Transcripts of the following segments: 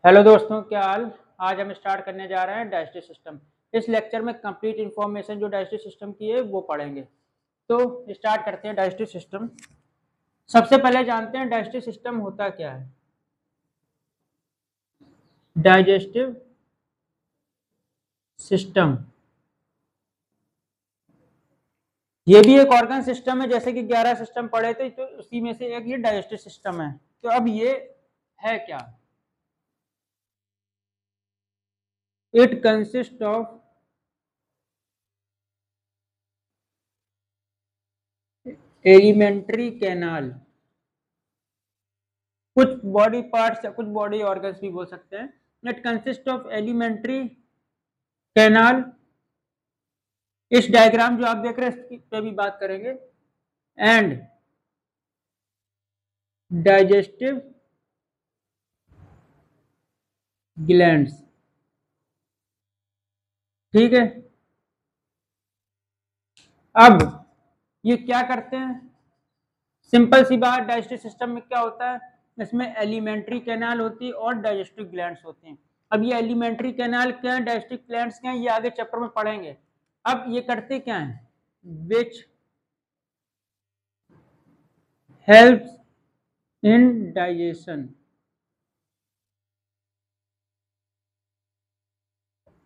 Hello दोस्तों, क्या हाल। आज हम स्टार्ट करने जा रहे हैं डाइजेस्टिव सिस्टम। इस लेक्चर में कंप्लीट इंफॉर्मेशन जो डाइजेस्टिव सिस्टम की है वो पढ़ेंगे। तो स्टार्ट करते हैं डाइजेस्टिव सिस्टम। सबसे पहले जानते हैं डाइजेस्टिव सिस्टम होता क्या है। डाइजेस्टिव सिस्टम ये भी एक ऑर्गन सिस्टम है, जैसे कि 11 सिस्टम पढ़े थे तो उसी में से एक ये डाइजेस्टिव सिस्टम है। तो अब ये है क्या। It consist of alimentary canal, कुछ बॉडी पार्ट्स या कुछ बॉडी ऑर्गन्स भी बोल सकते हैं। It consist of alimentary canal. इस डायग्राम जो आप देख रहे हैं इसकी पे भी बात करेंगे। एंड डाइजेस्टिव ग्लैंड्स, ठीक है। अब ये क्या करते हैं, सिंपल सी बात, डाइजेस्टिव सिस्टम में क्या होता है, इसमें एलिमेंट्री कैनाल होती है और डाइजेस्टिव ग्लैंड्स होते हैं। अब ये एलिमेंट्री कैनाल क्या है, डाइजेस्टिव ग्लैंड्स क्या है, ये आगे चैप्टर में पढ़ेंगे। अब ये करते क्या है, which helps in digestion,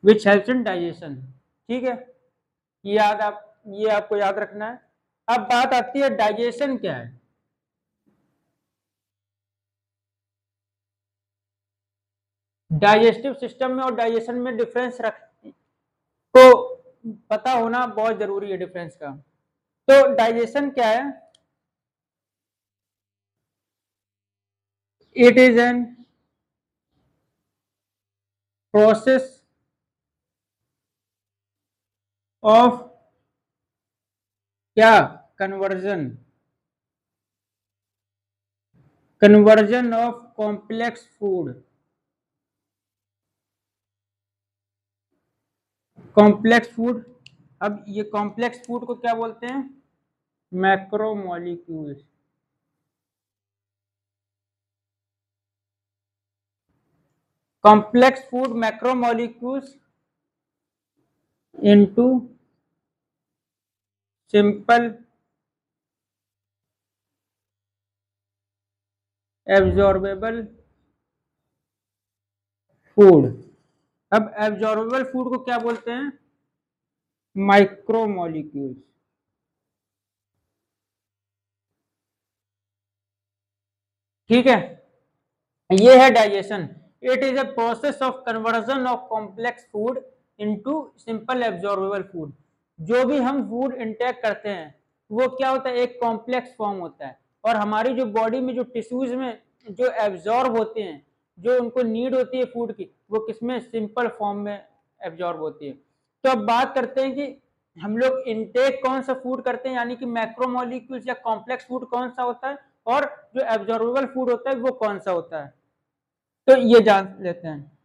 which helps in digestion, ठीक है। ये आपको याद रखना है। अब बात आती है डाइजेशन क्या है। डाइजेस्टिव सिस्टम में और डाइजेशन में डिफरेंस रख को पता होना बहुत जरूरी है, डिफरेंस का। तो डाइजेशन क्या है, it is an process of क्या, conversion, conversion of complex food, complex food. अब ये कॉम्प्लेक्स फूड को क्या बोलते हैं, macromolecules, complex food macromolecules into simple absorbable food। अब एब्जॉर्बेबल फूड को क्या बोलते हैं, माइक्रोमोलिक्यूल्स, ठीक है। ये है digestion. It is a process of conversion of complex food into simple absorbable food. जो भी हम फूड इंटेक करते हैं वो क्या होता है, एक कॉम्प्लेक्स फॉर्म होता है। और हमारी जो बॉडी में जो टिश्यूज में जो एब्जॉर्ब होते हैं, जो उनको नीड होती है फूड की, वो किसमें, सिंपल फॉर्म में एब्जॉर्ब होती है। तो अब बात करते हैं कि हम लोग इंटेक कौन सा फूड करते हैं, यानी कि मैक्रोमोलिक्यूल्स या कॉम्प्लेक्स फूड कौन सा होता है, और जो एब्जॉर्बेबल फूड होता है वो कौन सा होता है। तो ये जान लेते हैं।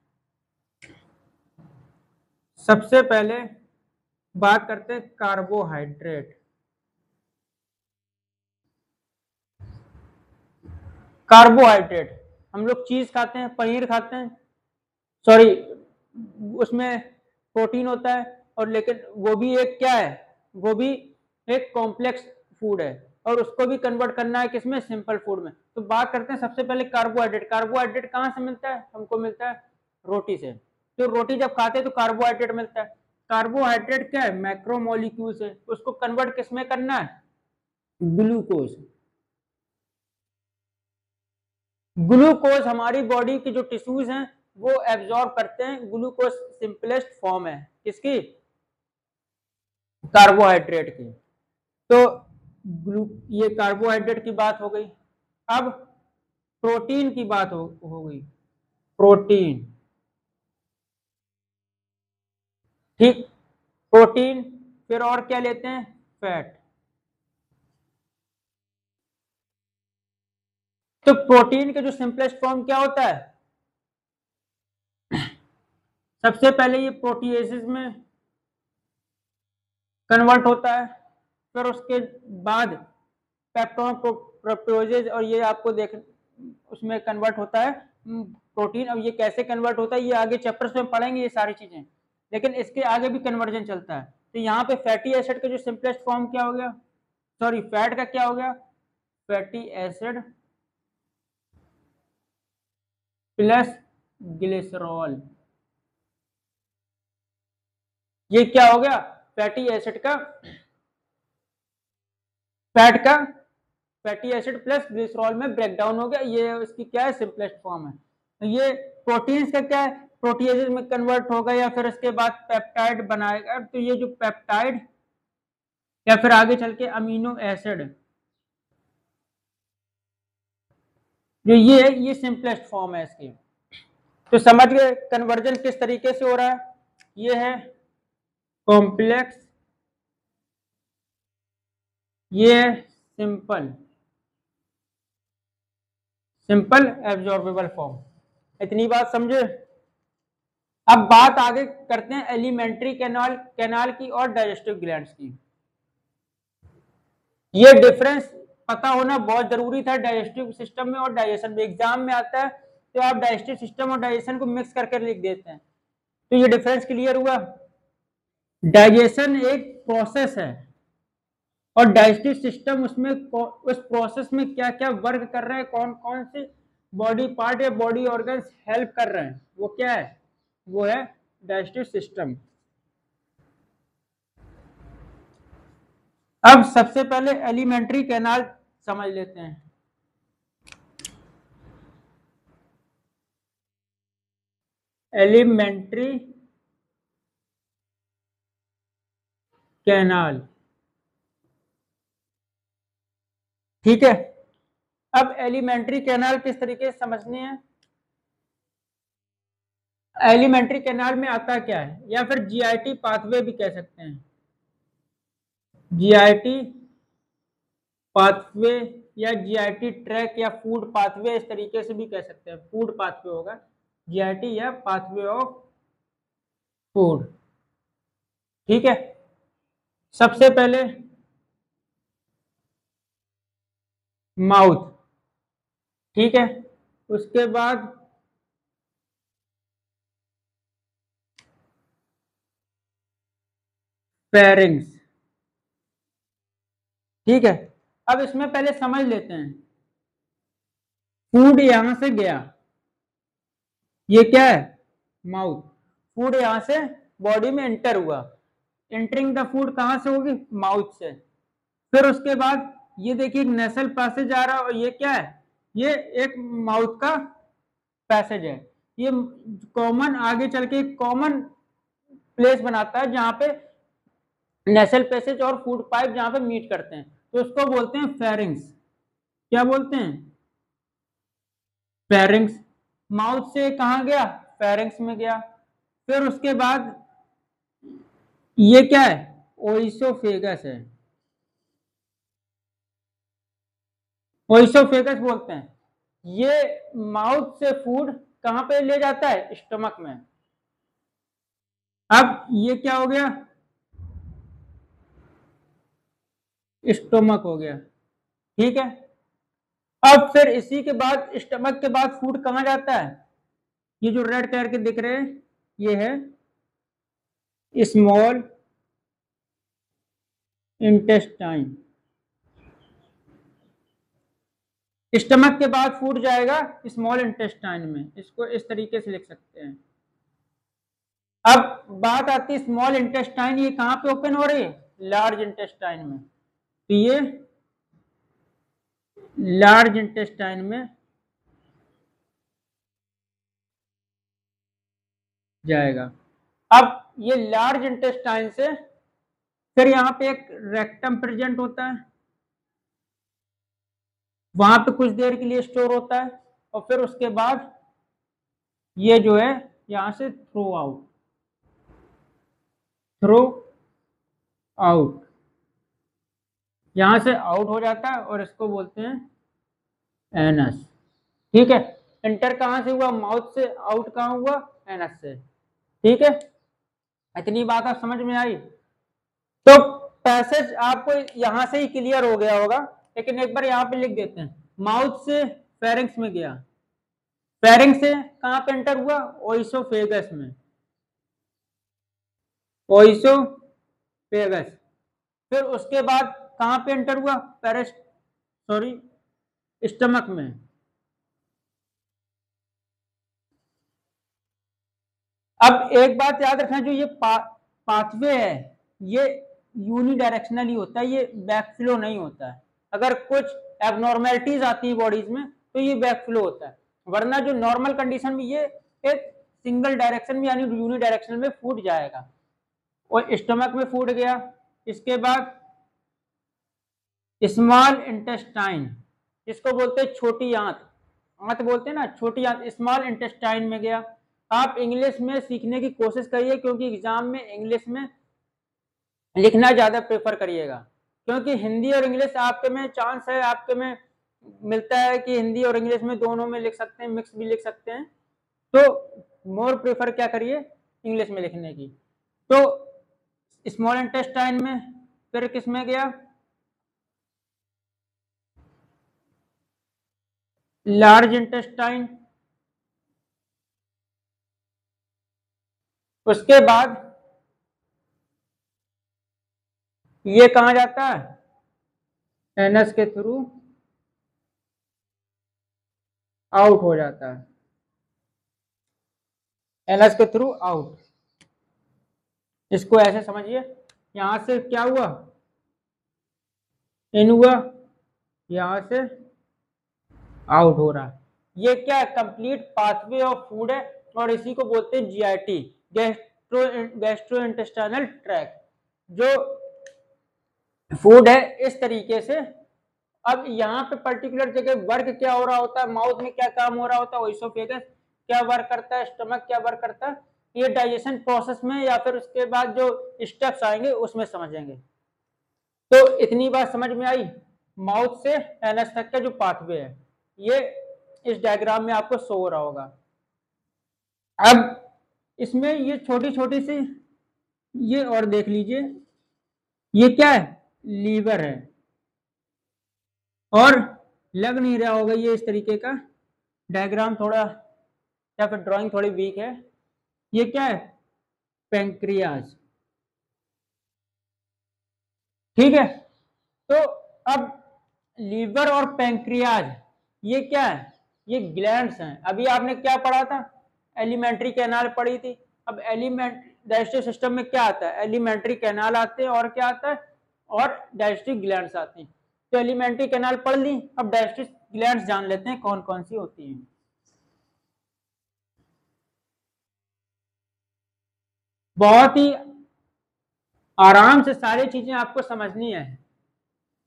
सबसे पहले बात करते हैं कार्बोहाइड्रेट। कार्बोहाइड्रेट, हम लोग चीज खाते हैं, पनीर खाते हैं, सॉरी, उसमें प्रोटीन होता है, और लेकिन वो भी एक क्या है, वो भी एक कॉम्प्लेक्स फूड है, और उसको भी कन्वर्ट करना है किसमें, सिंपल फूड में। तो बात करते हैं सबसे पहले कार्बोहाइड्रेट। कार्बोहाइड्रेट कहाँ से मिलता है, हमको मिलता है रोटी से। तो रोटी जब खाते हैं तो कार्बोहाइड्रेट मिलता है। कार्बोहाइड्रेट क्या है, मैक्रोमोलिक्यूल से, उसको कन्वर्ट किसमें करना है, ग्लूकोज। ग्लूकोज हमारी बॉडी की जो टिश्यूज हैं वो एब्जॉर्ब करते हैं। ग्लूकोज सिंपलेस्ट फॉर्म है किसकी, कार्बोहाइड्रेट की। तो ये कार्बोहाइड्रेट की बात हो गई। अब प्रोटीन की बात हो गई, प्रोटीन, ठीक। प्रोटीन, फिर और क्या लेते हैं, फैट। तो प्रोटीन के जो सिंपलेस्ट फॉर्म क्या होता है, सबसे पहले ये प्रोटीएसिस में कन्वर्ट होता है, फिर उसके बाद पेप्टोन प्रोटीओजेज, और ये आपको देख उसमें कन्वर्ट होता है प्रोटीन। अब ये कैसे कन्वर्ट होता है ये आगे चैप्टर्स में पढ़ेंगे ये सारी चीजें, लेकिन इसके आगे भी कन्वर्जन चलता है। तो यहाँ पे फैटी एसिड का जो सिंपलेस्ट फॉर्म क्या हो गया, सॉरी फैट का क्या हो गया, फैटी एसिड प्लस ग्लिसरॉल, ये क्या हो गया, फैटी एसिड का, फैट का फैटी एसिड प्लस ग्लिसरॉल में ब्रेकडाउन हो गया, ये इसकी क्या है सिंपलेस्ट फॉर्म है। तो ये प्रोटीन्स का क्या है, प्रोटीएजेस में कन्वर्ट होगा या फिर इसके बाद पेप्टाइड बनाएगा। तो ये जो पेप्टाइड या फिर आगे चल के अमीनो एसिड, जो ये है ये सिंपलेस्ट फॉर्म है इसकी। तो समझ गए कन्वर्जन किस तरीके से हो रहा है, ये है कॉम्प्लेक्स, ये है सिंपल एब्जॉर्बेबल फॉर्म। इतनी बात समझे। अब बात आगे करते हैं एलिमेंट्री कैनाल की और डाइजेस्टिव ग्लैंड्स की। ये डिफरेंस पता होना बहुत जरूरी था डाइजेस्टिव सिस्टम में और डाइजेशन में। एग्जाम में आता है तो आप डाइजेस्टिव सिस्टम और डाइजेशन को मिक्स करके लिख देते हैं। तो ये डिफरेंस क्लियर हुआ। डाइजेशन एक प्रोसेस है और डाइजेस्टिव सिस्टम उसमें उस प्रोसेस में क्या क्या वर्क कर रहे हैं, कौन कौन से बॉडी पार्ट या बॉडी ऑर्गन्स हेल्प कर रहे हैं, वो क्या है, वो है डाइजेस्टिव सिस्टम। अब सबसे पहले एलिमेंट्री कैनाल समझ लेते हैं। एलिमेंट्री कैनाल, ठीक है। अब एलिमेंट्री कैनाल किस तरीके से समझनी है, एलिमेंट्री कैनाल में आता क्या है, या फिर जीआईटी पाथवे भी कह सकते हैं, जीआईटी पाथवे या जीआईटी ट्रैक या फूड पाथवे, इस तरीके से भी कह सकते हैं। फूड पाथवे होगा जीआईटी या पाथवे ऑफ फूड, ठीक है। सबसे पहले माउथ, ठीक है, उसके बाद फेरिंग्स, ठीक है। अब इसमें पहले समझ लेते हैं, फूड यहां से गया, ये क्या है माउथ, फूड यहां से बॉडी में एंटर हुआ, एंटरिंग द फूड कहां से होगी, माउथ से। फिर उसके बाद ये देखिए नेसल पैसेज आ रहा है और ये क्या है, ये एक माउथ का पैसेज है। ये कॉमन आगे चल के कॉमन प्लेस बनाता है जहां पे नेसल पैसेज और फूड पाइप जहां पे मीट करते हैं, तो उसको बोलते हैं फेरिंग्स। क्या बोलते हैं, फेरिंग्स। माउथ से कहां गया, फेरिंग्स में गया। फिर उसके बाद ये क्या है, ओइसोफेगस है, ओइसोफेगस बोलते हैं। ये माउथ से फूड कहां पे ले जाता है, स्टमक में। अब ये क्या हो गया, स्टमक हो गया, ठीक है। अब फिर इसी के बाद स्टमक के बाद फूड कहां जाता है, ये जो रेड कलर के दिख रहे हैं ये है स्मॉल इंटेस्टाइन। स्टमक के बाद फूड जाएगा स्मॉल इंटेस्टाइन में, इसको इस तरीके से लिख सकते हैं। अब बात आती है स्मॉल इंटेस्टाइन, ये कहां पे ओपन हो रही है, लार्ज इंटेस्टाइन में। तो ये लार्ज इंटेस्टाइन में जाएगा। अब ये लार्ज इंटेस्टाइन से फिर यहाँ पे एक रेक्टम प्रेजेंट होता है, वहां पे कुछ देर के लिए स्टोर होता है और फिर उसके बाद ये जो है यहां से थ्रो आउट यहां से आउट हो जाता है और इसको बोलते हैं एनस, ठीक है। एंटर कहां से हुआ, माउथ से, आउट कहां हुआ, एनस से, ठीक है। इतनी बात आप समझ में आई। तो पैसेज आपको यहां से ही क्लियर हो गया होगा, लेकिन एक बार यहाँ पे लिख देते हैं, माउथ से फेरिंग्स में गया, फेरिंग्स से कहां पे एंटर हुआ, ओइसोफेगस में, ओइसोफेगस। फिर उसके बाद कहां पे एंटर हुआ, स्टमक में। अब एक बात याद रखना, जो ये पाथवे है ये यूनिडायरेक्शनली होता है, ये बैकफ्लो नहीं होता है। अगर कुछ एबनॉर्मेलिटीज आती है बॉडीज में तो ये बैकफ्लो होता है, वरना जो नॉर्मल कंडीशन में ये एक सिंगल डायरेक्शन में यानी यूनिडायरेक्शनल में फूड जाएगा। और स्टमक में फूड गया, इसके बाद स्मॉल इंटेस्टाइन, जिसको बोलते हैं छोटी आंत, आंत बोलते हैं ना, छोटी आंत, स्मॉल इंटेस्टाइन में गया। आप इंग्लिश में सीखने की कोशिश करिए, क्योंकि एग्जाम में इंग्लिश में लिखना ज्यादा प्रेफर करिएगा, क्योंकि हिंदी और इंग्लिश आपके में चांस है, आपके में मिलता है कि हिंदी और इंग्लिश में दोनों में लिख सकते हैं, मिक्स भी लिख सकते हैं, तो मोर प्रेफर क्या करिए, इंग्लिश में लिखने की। तो स्मॉल इंटेस्टाइन में, फिर किस में गया, लार्ज इंटेस्टाइन, उसके बाद ये कहा जाता है, एनस के थ्रू आउट हो जाता है, एनस के थ्रू आउट। इसको ऐसे समझिए, यहां से क्या हुआ, इन हुआ, यहां से आउट हो रहा है। ये क्या है, कंप्लीट पाथवे ऑफ फूड है, और इसी को बोलते हैं जीआईटी, गैस्ट्रोइंटेस्टाइनल ट्रैक्ट। जो फूड है इस तरीके से। अब यहाँ पे पर्टिकुलर जगह वर्क क्या हो रहा होता है, माउथ में क्या काम हो रहा होता है, ओइसोफेगस क्या वर्क करता है, स्टमक क्या वर्क करता है, ये डाइजेशन प्रोसेस में या फिर उसके बाद जो स्टेप्स आएंगे उसमें समझेंगे। तो इतनी बात समझ में आई, माउथ से एनस तक का जो पाथवे है ये इस डायग्राम में आपको शो हो रहा होगा। अब इसमें ये छोटी छोटी सी ये और देख लीजिए, ये क्या है, लीवर है, और लग नहीं रहा होगा ये इस तरीके का डायग्राम, थोड़ा या फिर ड्राइंग थोड़ी वीक है। ये क्या है, पेंक्रियाज, ठीक है। तो अब लीवर और पेंक्रियाज ये क्या है, ये ग्लैंड्स हैं। अभी आपने क्या पढ़ा था, एलिमेंट्री कैनाल पढ़ी थी। अब डाइजेस्टिव सिस्टम में क्या आता है, एलिमेंट्री कैनाल आते हैं, और क्या आता है, और डाइजेस्टिव ग्लैंड्स आते हैं। तो एलिमेंट्री कैनाल पढ़ ली, अब डाइजेस्टिव ग्लैंड्स जान लेते हैं कौन कौन सी होती हैं। बहुत ही आराम से सारी चीजें आपको समझनी है,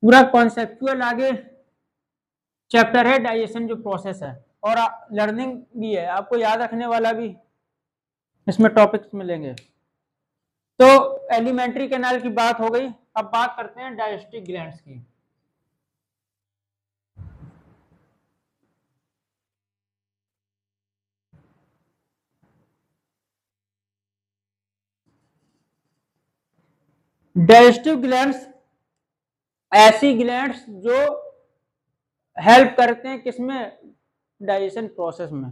पूरा कॉन्सेप्चुअल आगे चैप्टर है डाइजेशन जो प्रोसेस है, और लर्निंग भी है, आपको याद रखने वाला भी इसमें टॉपिक्स मिलेंगे। तो एलिमेंट्री कैनाल की बात हो गई, अब बात करते हैं डाइजेस्टिव ग्लैंड्स की। डाइजेस्टिव ग्लैंड्स ऐसी ग्लैंड्स जो हेल्प करते हैं किसमें, डाइजेशन प्रोसेस में।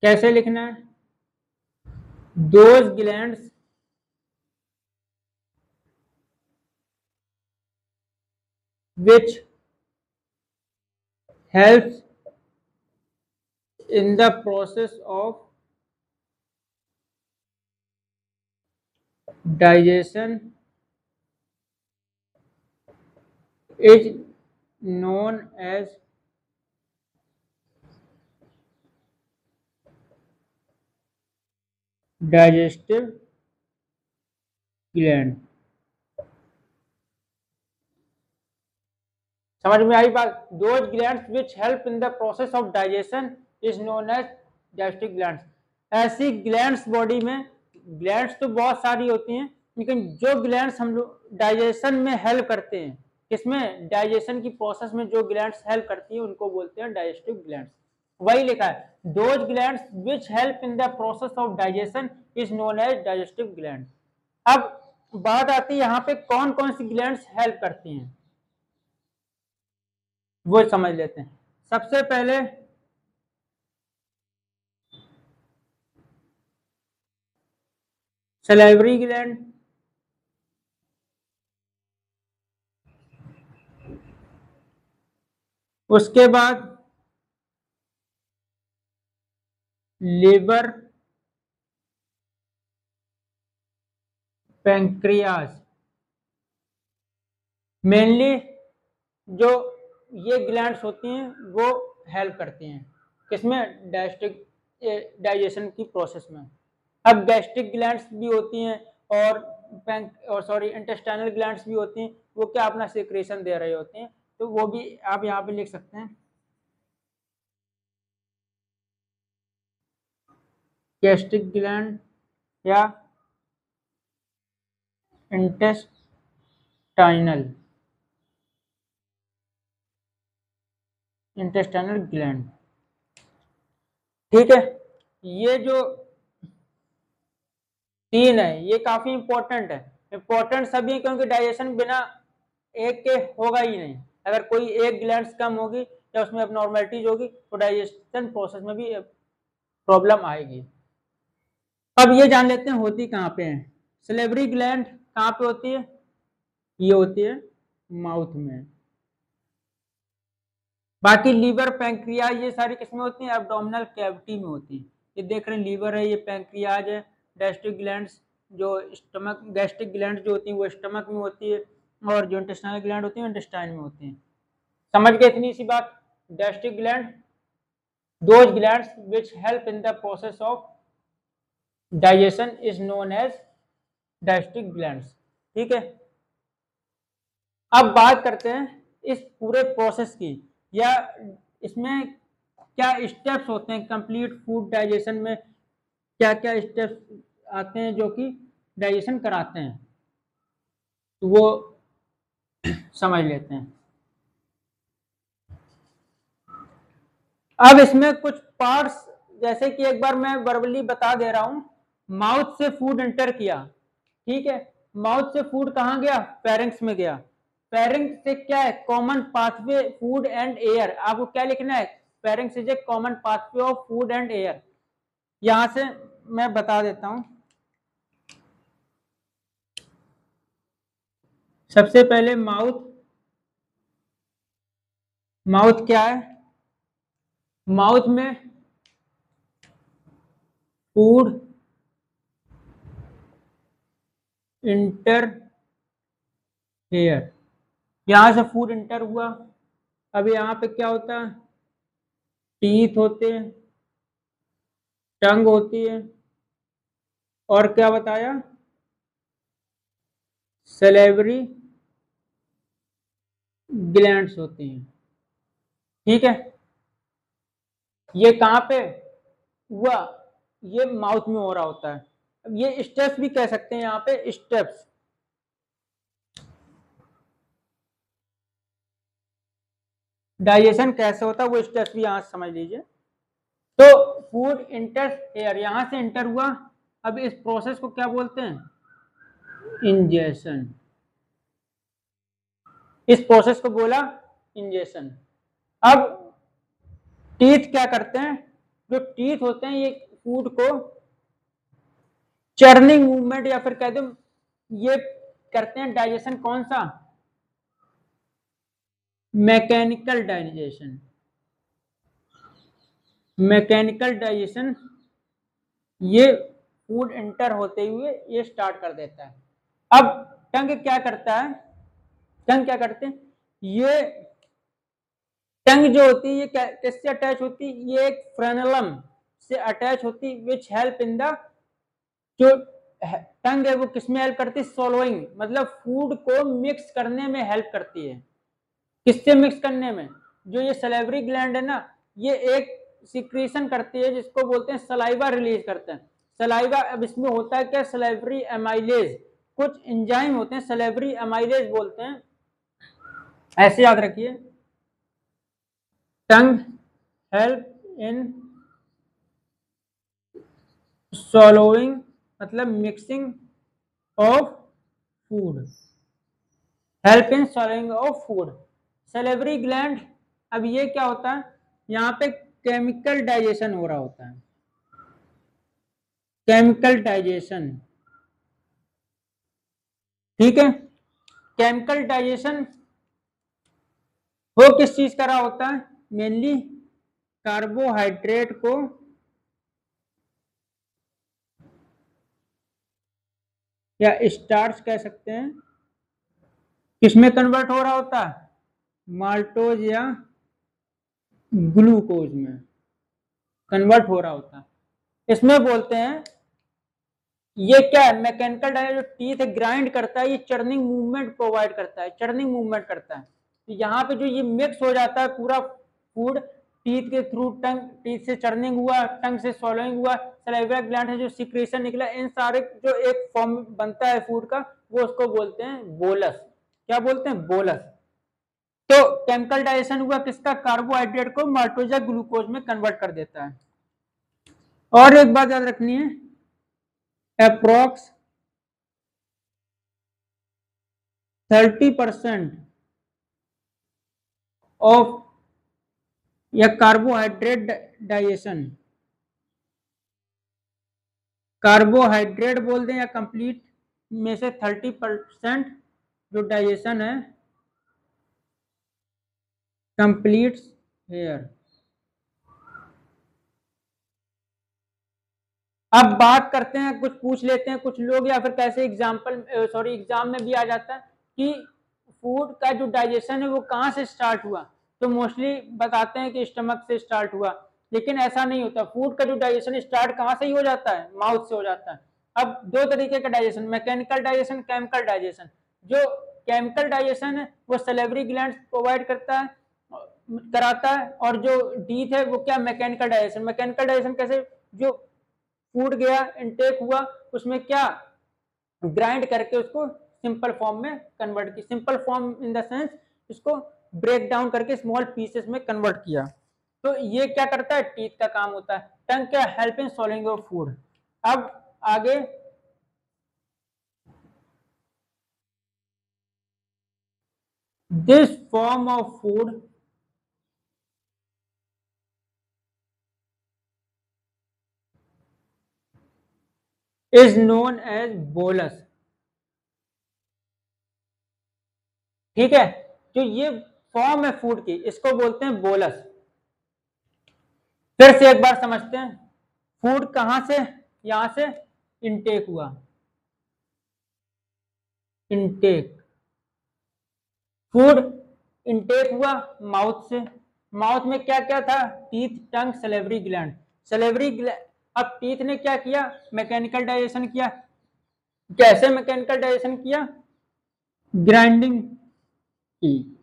कैसे लिखना है, those glands which helps in the process of digestion is known as digestive gland। समझ में आई बात, those glands which help in the process of digestion is known as digestive glands. ऐसी ग्लैंड्स बॉडी में, ग्लैंड्स तो बहुत सारी होती हैं, लेकिन जो ग्लैंड्स हम लोग डाइजेशन में हेल्प करते हैं, किसमें, डाइजेशन की प्रोसेस में जो ग्लैंड्स हेल्प करती हैं उनको बोलते हैं डाइजेस्टिव ग्लैंड्स। वही लिखा है, those glands which help in the process of digestion is known as digestive gland. अब बात आती है यहाँ पे कौन कौन सी ग्लैंड्स हेल्प करती हैं। वो समझ लेते हैं। सबसे पहले सलाइवरी ग्लैंड, उसके बाद लिवर, पैंक्रियाज। मेनली जो ये ग्लैंड्स होती हैं वो हेल्प करती हैं किसमें, डाइजेस्टिक डाइजेशन की प्रोसेस में। अब गैस्ट्रिक ग्लैंड्स भी होती हैं और इंटेस्टाइनल ग्लैंड्स भी होती हैं, वो क्या अपना सिक्रेशन दे रहे होते हैं, तो वो भी आप यहाँ पे लिख सकते हैं। गैस्ट्रिक ग्लैंड या इंटेस्टाइनल इंटेस्टाइनल ग्लैंड, ठीक है। ये जो तीन है ये काफी इंपॉर्टेंट है। इंपॉर्टेंट सभी क्योंकि डाइजेशन बिना एक के होगा ही नहीं। अगर कोई एक ग्लैंड्स कम होगी या उसमें abnormalities होगी तो डाइजेशन प्रोसेस में भी प्रॉब्लम आएगी। अब ये जान लेते हैं होती कहाँ पे है। सलेवरी ग्लैंड कहाँ पे होती है, ये होती है माउथ में। बाकी लीवर, पैंक्रियाज ये सारी किसमें होती हैं, एब्डोमिनल कैविटी में होती है। ये देख रहे हैं लीवर है, ये पैंक्रियाज है, गैस्ट्रिक ग्लैंड्स जो स्टमक, गैस्ट्रिक ग्लैंड जो होती है वो स्टमक में होती है, और जो इंटेस्टाइनल ग्लैंड होती है इंटेस्टाइन में होती है। समझ गए इतनी सी बात। Gastric gland, those glands which help in the process of digestion is known as gastric glands, ठीक है। अब बात करते हैं इस पूरे प्रोसेस की, या इसमें क्या स्टेप्स होते हैं कंप्लीट फूड डाइजेशन में, क्या क्या स्टेप्स आते हैं जो कि डाइजेशन कराते हैं, तो वो समझ लेते हैं। अब इसमें कुछ पार्ट्स, जैसे कि एक बार मैं वर्बली बता दे रहा हूं, माउथ से फूड एंटर किया, ठीक है। माउथ से फूड कहाँ गया, फेरिंक्स में गया। फेरिंक्स से क्या है, common pathway food and air. आपको क्या लिखना है, pharynx is a common pathway of food and air. यहां से मैं बता देता हूं। सबसे पहले माउथ, माउथ क्या है, माउथ में फूड इंटर हेयर, यहां से फूड इंटर हुआ। अब यहाँ पे क्या होता है, टीथ होते हैं, टंग होती है, और क्या बताया, सलेवरी ग्लैंड्स होती हैं, ठीक है। ये कहाँ पे हुआ, ये माउथ में हो रहा होता है। अब ये स्टेप्स भी कह सकते हैं यहाँ पे, स्टेप्स। डाइजेशन कैसे होता है वो स्टेप्स भी यहाँ से समझ लीजिए। तो फूड इंटर एयर, यहां से इंटर हुआ। अब इस प्रोसेस को क्या बोलते हैं, इंजेशन। इस प्रोसेस को बोला इंजेशन। अब टीथ क्या करते हैं, जो टीथ होते हैं ये फूड को चर्निंग मूवमेंट या फिर कह दो ये करते हैं डाइजेशन, कौन सा, मैकेनिकल डाइजेशन। मैकेनिकल डाइजेशन ये फूड एंटर होते हुए ये स्टार्ट कर देता है। अब टंग क्या करता है, टंग क्या करते हैं, ये टंग जो होती है ये किससे अटैच होती है, ये एक फ्रेनलम से अटैच होती है, विच हेल्प इन द, जो टंग है वो किसमें हेल्प करती है, सोलोइंग, मतलब फूड को मिक्स करने में हेल्प करती है। किससे मिक्स करने में, जो ये सलेवरी ग्लैंड है ना, ये एक सिक्रीशन करती है जिसको बोलते हैं सलाइवा रिलीज करते हैं। सलाइवा, अब इसमें होता है क्या, सलेवरी एमाइलेज, कुछ एंजाइम होते हैं सलेवरी एमाइलेज बोलते हैं, ऐसे याद रखिए। टंग हेल्प इन swallowing मतलब mixing of food, help in swallowing of food. Salivary gland अब ये क्या होता है, यहाँ पे केमिकल डाइजेशन हो रहा होता है, केमिकल डाइजेशन। ठीक है, केमिकल डाइजेशन वो किस चीज का रहा होता है, मेनली कार्बोहाइड्रेट को या स्टार्च कह सकते हैं, किसमें कन्वर्ट हो रहा होता है, माल्टोज या ग्लूकोज में कन्वर्ट हो रहा होता है। इसमें बोलते हैं ये क्या है, मैकेनिकल डाइजेशन, जो टीथ ग्राइंड करता है, ये चर्निंग मूवमेंट प्रोवाइड करता है, चर्निंग मूवमेंट करता है। तो यहाँ पे जो ये मिक्स हो जाता है पूरा फूड, टीथ के थ्रू टंग, टीथ से चर्निंग हुआ, टंग से स्वॉलोइंग हुआ, सलाइवा ग्लैंड से जो सिक्रेशन निकला, इन सारे जो एक फॉर्म बनता है फूड का, वो उसको बोलते हैं बोलस। क्या बोलते हैं, बोलस। तो केमिकल डाइजेशन हुआ किसका, कार्बोहाइड्रेट को माल्टोज या ग्लूकोज में कन्वर्ट कर देता है। और एक बात याद रखनी है, अप्रोक्स 30% ऑफ या कार्बोहाइड्रेट डाइजेशन, कार्बोहाइड्रेट बोल दें या कंप्लीट में से 30% जो डाइजेशन है कंप्लीट हेयर। अब बात करते हैं, कुछ पूछ लेते हैं कुछ लोग, या फिर कैसे एग्जाम्पल सॉरी एग्जाम में भी आ जाता है कि फूड का जो डाइजेशन है वो कहाँ से स्टार्ट हुआ, तो मोस्टली बताते हैं कि स्टमक से स्टार्ट हुआ, लेकिन ऐसा नहीं होता। फूड का जो डाइजेशन स्टार्ट कहाँ से ही हो जाता है, माउथ से हो जाता है। अब दो तरीके का digestion, mechanical digestion, chemical digestion. जो केमिकल डाइजेशन है वो सलेवरी ग्लैंड प्रोवाइड करता है, कराता है, और जो टीथ है वो क्या, मैकेनिकल डाइजेशन। मैकेनिकल डाइजेशन कैसे, जो फूड गया, इनटेक हुआ, उसमें क्या ग्राइंड करके उसको सिंपल फॉर्म में कन्वर्ट की, simple form in the sense इसको ब्रेक डाउन करके स्मॉल पीसेस में कन्वर्ट किया। तो ये क्या करता है, टीथ का काम होता है। टंग क्या, help in solving your food. अब आगे, this form of food is known as bolus. ठीक है, जो ये फॉर्म है फूड की, इसको बोलते हैं बोलस। फिर से एक बार समझते हैं, फूड कहां से, यहां से इनटेक हुआ, इनटेक, फूड इनटेक हुआ माउथ से। माउथ में क्या क्या था, टीथ, टंग, सलेवरी ग्लैंड। सलेवरी ग्लैंड, अब टीथ ने क्या किया, मैकेनिकल डाइजेशन किया। कैसे मैकेनिकल डाइजेशन किया, ग्राइंडिंग की,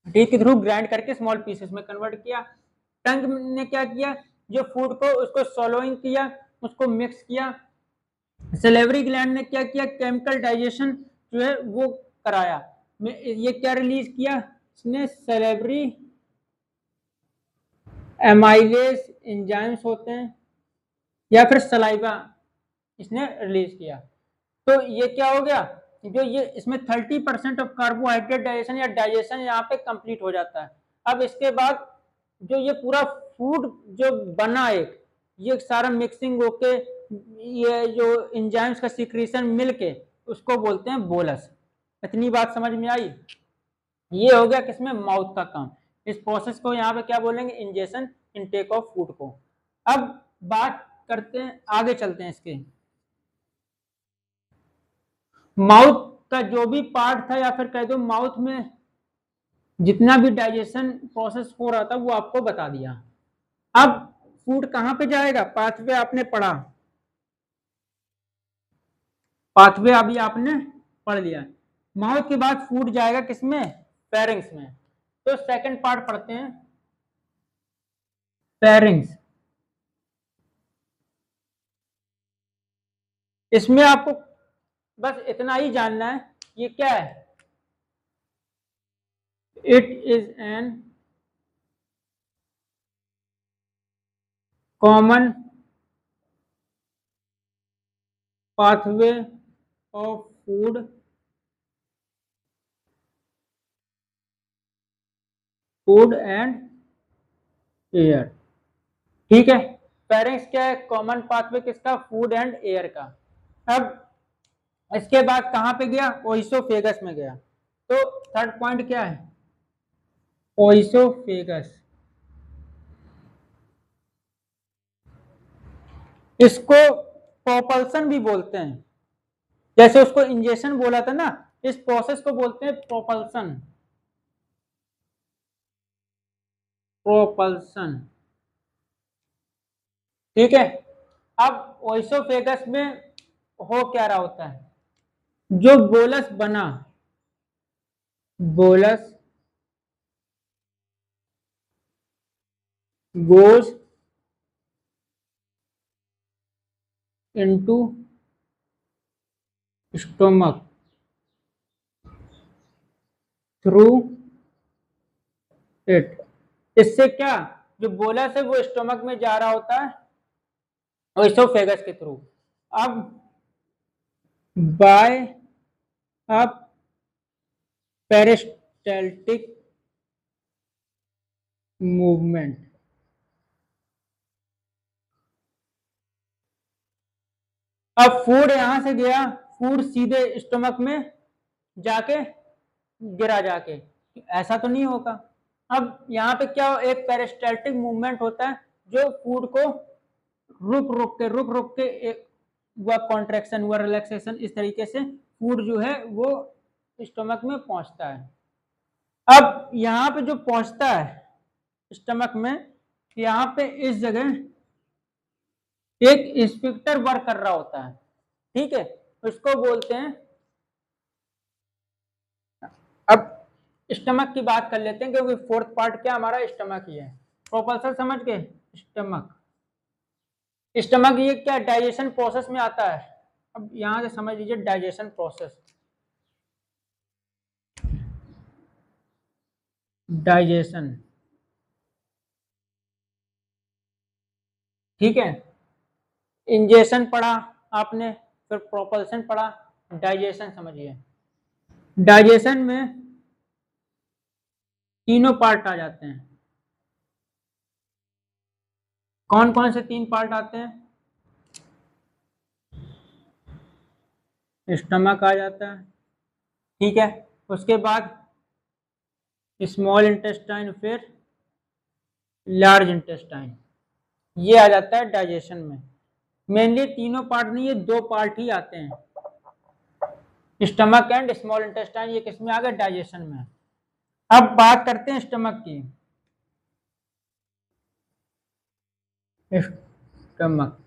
टीथ के थ्रू ग्राइंड करके स्मॉल पीसेस में कन्वर्ट किया। टंग ने क्या किया, जो फूड को उसको सॉलोइंग किया, उसको मिक्स किया। सलेवरी ग्लैंड ने क्या किया, केमिकल डाइजेशन जो है वो कराया। ये क्या रिलीज किया इसने, सलेवरी एमाइलेज एंजाइम्स होते हैं, या फिर सलाइवा इसने रिलीज किया। तो ये क्या हो गया, जो ये इसमें 30% ऑफ कार्बोहाइड्रेट डाइजेशन या डाइजेशन यहाँ पे कंप्लीट हो जाता है। अब इसके बाद जो ये पूरा फूड जो बना, एक ये सारा मिक्सिंग होके, ये जो एंजाइम्स का सिक्रीशन मिलके, उसको बोलते हैं बोलस। इतनी बात समझ में आई। ये हो गया किसमें, माउथ का काम। इस प्रोसेस को यहाँ पे क्या बोलेंगे, इंजेशन, इनटेक ऑफ फूड को। अब बात करते हैं, आगे चलते हैं इसके। माउथ का जो भी पार्ट था, या फिर कह दो माउथ में जितना भी डाइजेशन प्रोसेस हो रहा था वो आपको बता दिया। अब फूड कहाँ पे जाएगा, पाथवे आपने पढ़ा, पाथवे अभी आपने पढ़ लिया। माउथ के बाद फूड जाएगा किसमें, फेरिंग्स में। तो सेकंड पार्ट पढ़ते हैं, फेरिंग्स। इसमें आपको बस इतना ही जानना है, ये क्या है, it is N common pathway of food food and air. ठीक है, फेरिंग्स क्या है, कॉमन पाथवे किसका, फूड एंड एयर का। अब इसके बाद कहां पे गया, ओइसोफेगस में गया। तो थर्ड पॉइंट क्या है, ओइसोफेगस। इसको प्रोपल्सन भी बोलते हैं, जैसे उसको इंजेक्शन बोला था ना, इस प्रोसेस को बोलते हैं प्रोपल्सन। प्रोपल्सन, ठीक है। अब ओइसोफेगस में हो क्या रहा होता है, जो बोलस बना, bolus goes into stomach through it. इससे क्या, जो बोलस है वो स्टोमक में जा रहा होता है ओइसोफेगस के थ्रू। अब बाय अ पेरिस्टाल्टिक मूवमेंट, अब फूड यहां से गया, फूड सीधे स्टोमक में जाके गिरा जाके, ऐसा तो नहीं होगा। अब यहाँ पे क्या, एक पेरिस्टाल्टिक मूवमेंट होता है जो फूड को रुक रुक के एक हुआ कॉन्ट्रेक्शन हुआ रिलैक्सेशन, इस तरीके से फूड जो है वो स्टमक में पहुंचता है। अब यहाँ पे जो पहुंचता है स्टमक में, यहाँ पे इस जगह एक स्फिंक्टर वर्क कर रहा होता है, ठीक है, उसको बोलते हैं। अब स्टमक की बात कर लेते हैं, क्योंकि फोर्थ पार्ट क्या हमारा स्टमक ही है। प्रोपल्सन समझ गए, स्टमक। स्टमक ये क्या डाइजेशन प्रोसेस में आता है। अब यहां से समझ लीजिए डाइजेशन प्रोसेस, डाइजेशन, ठीक है। इंजेशन पढ़ा आपने, फिर प्रोपल्सन पढ़ा, डाइजेशन समझिए। डाइजेशन में तीनों पार्ट आ जाते हैं। कौन कौन से तीन पार्ट आते हैं, स्टमक आ जाता है, ठीक है, उसके बाद स्मॉल इंटेस्टाइन, फिर लार्ज इंटेस्टाइन, ये आ जाता है डाइजेशन में। मेनली तीनों पार्ट नहीं, ये दो पार्ट ही आते हैं, स्टमक एंड स्मॉल इंटेस्टाइन, ये किस में आ गए, डाइजेशन में। अब बात करते हैं स्टमक की। स्टमक,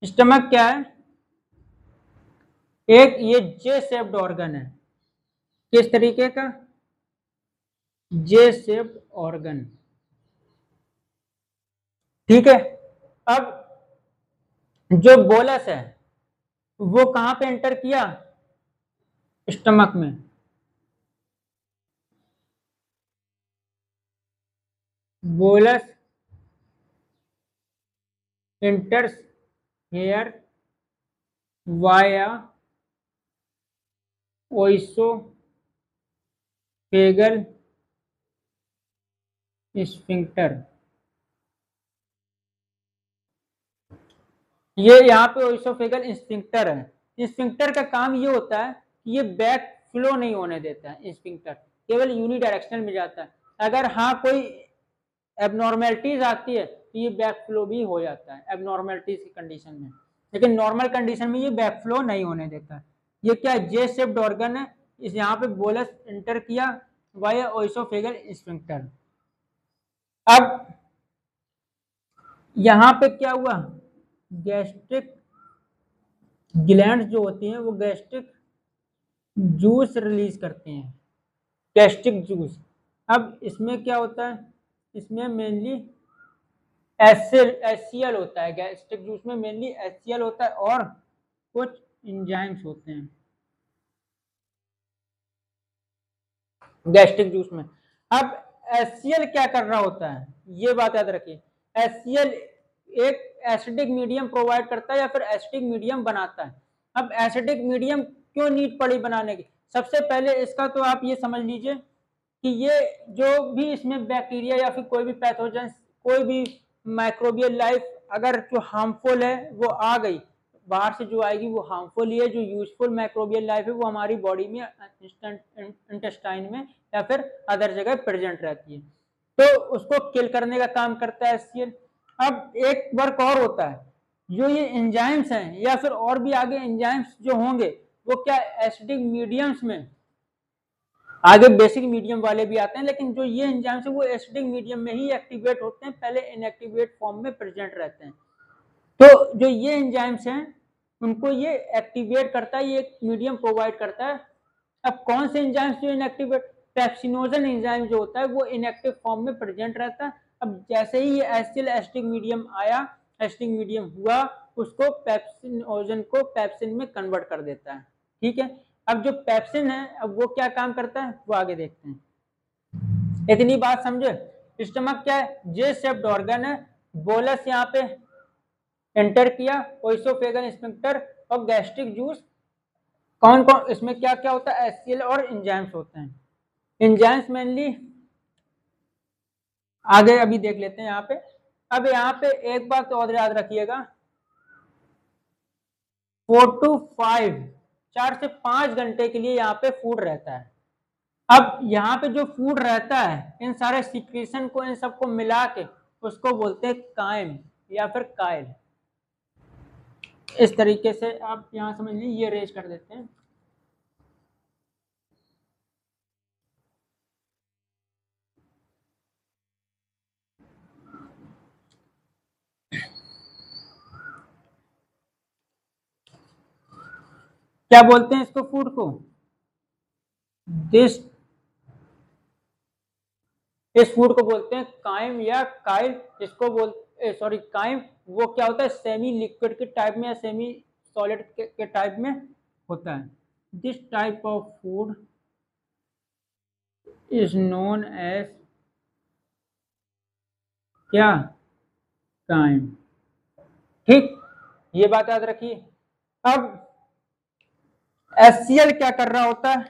स्टमक क्या है, एक ये जे शेप्ड ऑर्गन है। किस तरीके का, जे शेप्ड ऑर्गन, ठीक है। अब जो बोलस है वो कहां पे एंटर किया, स्टमक में। Bolus enters here via oesophageal sphincter। ये यहाँ पे ओइसोफेगल स्फिंक्टर है। स्फिंक्टर का काम ये होता है कि ये बैक फ्लो नहीं होने देता है, स्फिंक्टर केवल यूनिडायरेक्शनल में जाता है। अगर हाँ कोई एबनॉर्मेलिटीज आती है तो ये बैक फ्लो भी हो जाता है एबनॉर्मेलिटीज की कंडीशन में, लेकिन नॉर्मल कंडीशन में ये बैक फ्लो नहीं होने देता है। ये क्या जे शेप्ड ऑर्गन है, इस यहाँ पे बोलस एंटर किया वाया ओइसोफेगल स्फिंक्टर। अब यहाँ पे क्या हुआ, गैस्ट्रिक ग्लैंड जो होती हैं वो गैस्ट्रिक जूस रिलीज करते हैं, गैस्ट्रिक जूस। अब इसमें क्या होता है, इसमें मेनली एचसीएल होता है, गैस्ट्रिक जूस में मेनली एचसीएल होता है और कुछ एंजाइम्स होते हैं गैस्ट्रिक जूस में। अब एचसीएल क्या कर रहा होता है, ये बात याद रखिए, एचसीएल एक एसिडिक मीडियम प्रोवाइड करता है या फिर एसिडिक मीडियम बनाता है। अब एसिडिक मीडियम क्यों नीड पड़ी बनाने की, सबसे पहले इसका तो आप ये समझ लीजिए कि ये जो भी इसमें बैक्टीरिया या फिर कोई भी पैथोजन, कोई भी माइक्रोबियल लाइफ अगर जो हार्मफुल है वो आ गई, बाहर से जो आएगी वो हार्मफुल ही है, जो यूजफुल माइक्रोबियल लाइफ है वो हमारी बॉडी में इंटेस्टाइन में या फिर अदर जगह प्रेजेंट रहती है, तो उसको किल करने का काम करता है HCl। अब एक वर्क और होता है, जो ये एंजाइम्स हैं या फिर और भी आगे एंजाइम्स जो होंगे वो क्या एसिडिक मीडियम्स में, आगे बेसिक मीडियम वाले भी आते हैं, लेकिन जो ये एंजाइम्स है वो एसिडिक मीडियम में ही एक्टिवेट होते हैं, पहले इनएक्टिवेट फॉर्म में प्रेजेंट रहते हैं। तो जो ये एंजाइम्स हैं उनको ये एक्टिवेट करता है, ये एक मीडियम प्रोवाइड करता है। अब कौन से एंजाइम्स जो इनएक्टिवेट, पेप्सिनोजन एंजाइम जो होता है वो इनएक्टिव फॉर्म में प्रेजेंट रहता है। अब जैसे ही ये एसिल एसिडिक मीडियम आया, एसिडिक मीडियम हुआ, उसको पेप्सिनोजन को पेप्सिन में कन्वर्ट कर देता है। ठीक है, अब जो पेप्सिन है अब वो क्या काम करता है वो आगे देखते हैं। इतनी बात समझे। स्टमक क्या है, जे शेप्ड ऑर्गन है, बोलस यहाँ पे एंटर किया, ओइसोफेगल स्फिंक्टर और गैस्ट्रिक जूस, कौन कौन इसमें क्या क्या होता है, HCl और एंजाइम्स होते हैं। एंजाइम्स मेनली आगे अभी देख लेते हैं यहाँ पे। अब यहाँ पे एक बात और याद रखिएगा, 4 से 5 घंटे के लिए यहाँ पे फूड रहता है। अब यहाँ पे जो फूड रहता है इन सारे सिक्रीशन को, इन सबको मिला के उसको बोलते हैं काइम या फिर काइल। इस तरीके से आप यहाँ समझ लीजिए, ये रेज कर देते हैं। क्या बोलते हैं इसको, फूड को, दिस, इस फूड को बोलते हैं काइम या काइल। इसको बोलते, सॉरी काइम वो क्या होता है, सेमी लिक्विड के टाइप में या सेमी सॉलिड के टाइप में होता है। This type of food is known as क्या, काइम। ठीक, ये बात याद रखिए। अब HCl क्या कर रहा होता है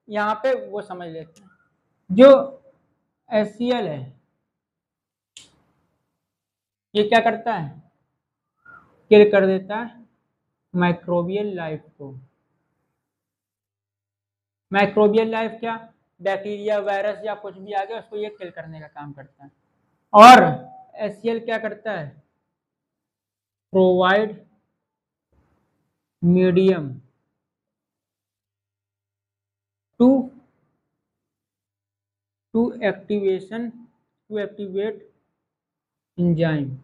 यहाँ पे वो समझ लेते हैं। जो HCl है ये क्या करता है, किल कर देता है माइक्रोबियल लाइफ को। माइक्रोबियल लाइफ क्या, बैक्टीरिया, वायरस या कुछ भी आ गया उसको ये किल करने का काम करता है। और HCl क्या करता है, provide medium to activate enzyme.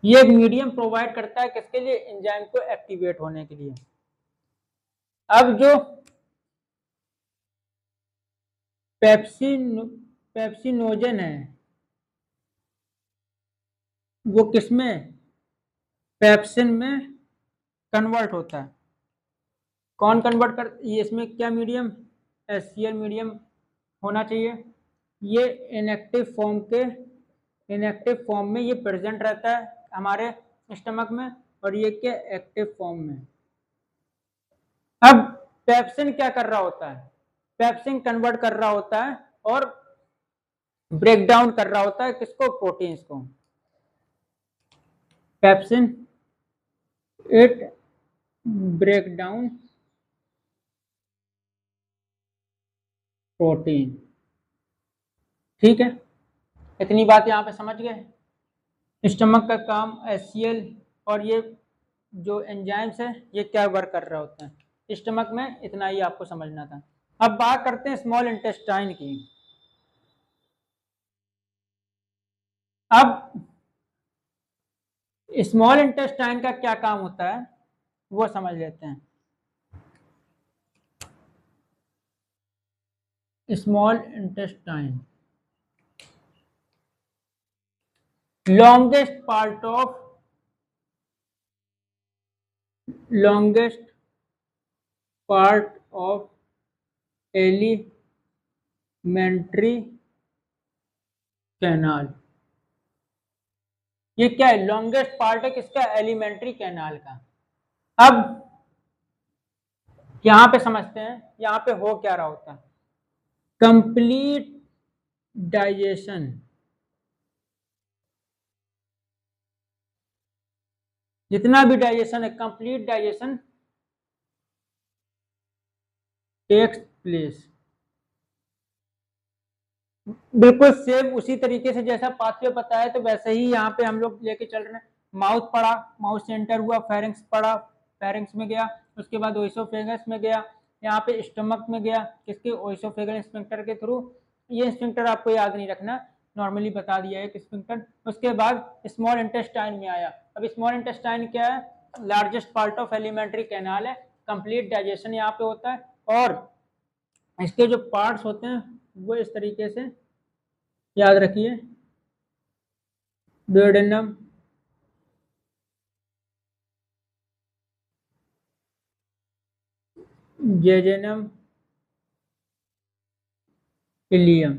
ये एक मीडियम प्रोवाइड करता है किसके लिए, एंजाइम को एक्टिवेट होने के लिए। अब जो पेप्सिनोजन है वो किसमें, पेप्सिन में कन्वर्ट होता है। कौन कन्वर्ट कर, ये इसमें क्या मीडियम, HCl मीडियम होना चाहिए। ये इनएक्टिव फॉर्म में ये प्रेजेंट रहता है हमारे स्टमक में, और ये क्या एक्टिव फॉर्म में। अब पेप्सिन क्या कर रहा होता है, पेप्सिन कन्वर्ट कर रहा होता है और ब्रेक डाउन कर रहा होता है किसको, प्रोटीन्स को। Pepsin it break down protein. ठीक है, इतनी बात यहाँ पे समझ गए। स्टमक का काम HCl और ये जो एंजाइम्स है ये क्या वर्क कर रहा होता है स्टमक में, इतना ही आपको समझना था। अब बात करते हैं स्मॉल इंटेस्टाइन की। अब स्मॉल इंटेस्टाइन का क्या काम होता है वो समझ लेते हैं। Small intestine longest part of elementary canal. ये क्या है, लॉन्गेस्ट पार्ट है किसका, एलिमेंट्री कैनाल का। अब यहां पे समझते हैं यहाँ पे हो क्या रहा होता है। कंप्लीट डाइजेशन, जितना भी डाइजेशन है कंप्लीट डाइजेशन टेक्स प्लेस। बिल्कुल सेम उसी तरीके से जैसा पाथवे बताया तो वैसे ही यहाँ पे हम लोग लेके चल रहे हैं। माउथ पढ़ा, माउथ से एंटर हुआ, फेरिंक्स पढ़ा, फेरिंक्स में गया, उसके बाद ओइसोफेगस में गया, यहाँ पे स्टमक में गया, किसके ओइसोफेगल स्फिंक्टर के थ्रू। ये स्फिंक्टर आपको याद नहीं रखना, नॉर्मली बता दिया है स्फिंक्टर। उसके बाद स्मॉल इंटेस्टाइन में आया। अब स्मॉल इंटेस्टाइन क्या है? Largest part of alimentary canal है, कंप्लीट डाइजेशन यहाँ पे होता है। और इसके जो पार्ट्स होते हैं वो इस तरीके से याद रखिए, डुओडेनम, जेजेनम, इलियम।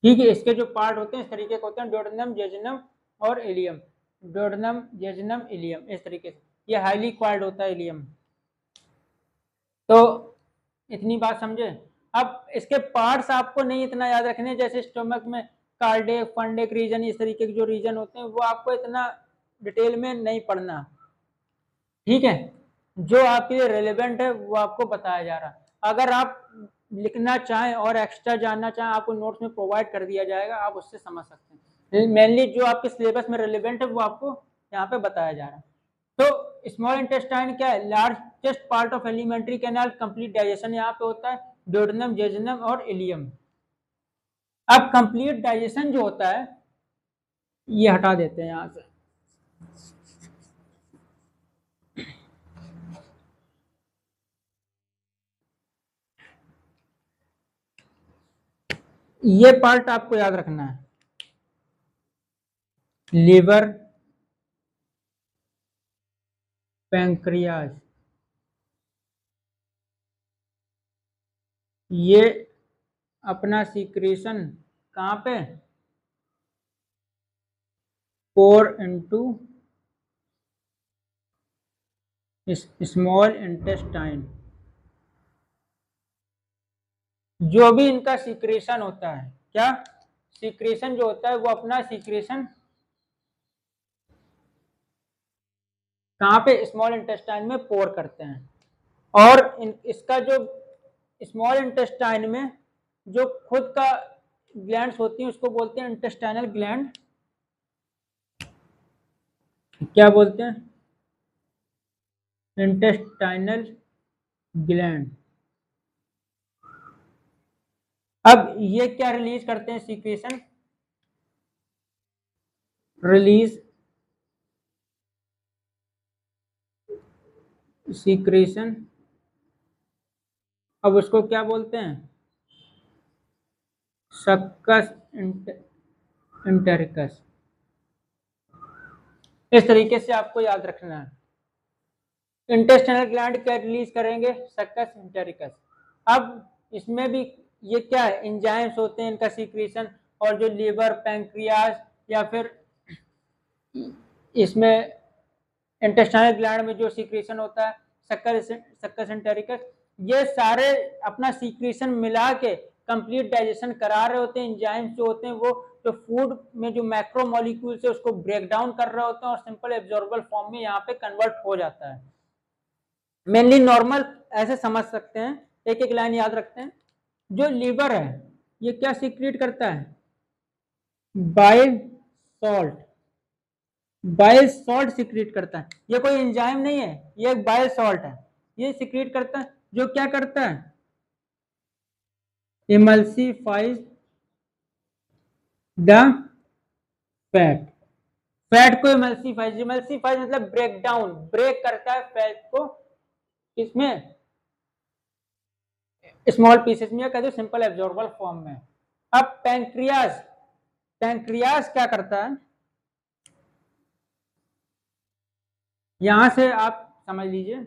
ठीक है, इसके जो पार्ट होते हैं इस तरीके के होते हैं, डुओडेनम, जेजेनम और इलियम। डुओडेनम, जेजेनम, इलियम, इस तरीके से ये हाईली क्वाइल्ड होता है इलियम। तो इतनी बात समझे। अब इसके पार्ट्स आपको नहीं इतना याद रखने, जैसे स्टमक में कार्डियक, फंडिक रीजन, इस तरीके के जो रीजन होते हैं वो आपको इतना डिटेल में नहीं पढ़ना। ठीक है, जो आपके लिए रेलेवेंट है वो आपको बताया जा रहा है। अगर आप लिखना चाहें और एक्स्ट्रा जानना चाहें, आपको नोट्स में प्रोवाइड कर दिया जाएगा, आप उससे समझ सकते हैं। मेनली जो आपके सिलेबस में रेलेवेंट है वो आपको यहाँ पे बताया जा रहा है। तो स्मॉल इंटेस्टाइन क्या है? Largest part of alimentary canal, complete digestion यहाँ पे होता है, डुओडेनम, जेजुनम और इलियम। अब कंप्लीट डाइजेशन जो होता है ये हटा देते हैं यहाँ से। ये पार्ट आपको याद रखना है, लिवर, पैंक्रियाज, ये अपना सीक्रेशन कहाँ पे? पोर इनटू स्मॉल इंटेस्टाइन। जो भी इनका सीक्रेशन होता है, क्या सीक्रेशन जो होता है वो अपना सीक्रेशन कहाँ पे? स्मॉल इंटेस्टाइन में पोर करते हैं। और इसका जो स्मॉल इंटेस्टाइन में जो खुद का ग्लैंड्स होती हैं उसको बोलते हैं इंटेस्टाइनल ग्लैंड। क्या बोलते हैं? Intestinal gland. अब ये क्या रिलीज करते हैं? Secretion release, secretion. अब उसको क्या बोलते हैं? सक्कस इंटेरिकस। इस तरीके से आपको याद रखना है। इंटेस्टाइनल ग्लैंड क्या रिलीज करेंगे? सक्कस इंटेरिकस। अब इसमें भी ये क्या है? एंजाइम्स होते हैं इनका सीक्रेशन। और जो लीवर, पैंक्रियाज या फिर इसमें इंटेस्टाइनल ग्लैंड में जो सीक्रेशन होता है सक्कस इंटेरिकस, ये सारे अपना सीक्रेशन मिला के कंप्लीट डाइजेशन करा रहे होते हैं। एंजाइम्स जो होते हैं वो जो फूड में जो मैक्रो मॉलिक्यूल्स है उसको ब्रेक डाउन कर रहे होते हैं और सिंपल एब्जॉर्बल फॉर्म में यहाँ पे कन्वर्ट हो जाता है। मेनली नॉर्मल ऐसे समझ सकते हैं, एक एक लाइन याद रखते हैं। जो लीवर है ये क्या सीक्रेट करता है? Bile salt. Bile salt secret करता है। ये कोई एंजाइम नहीं है, ये एक बाइल सॉल्ट है, ये सीक्रेट करता है। जो क्या करता है? इमल्सिफाइज द फैट। फैट को इमल्सिफाइज, इमल्सिफाइज मतलब ब्रेक डाउन, ब्रेक करता है फैट को इसमें स्मॉल पीसेस में, या कहते हैं सिंपल एब्जॉर्बल फॉर्म में। अब पैंक्रियाज, पैंक्रियाज क्या करता है? यहां से आप समझ लीजिए,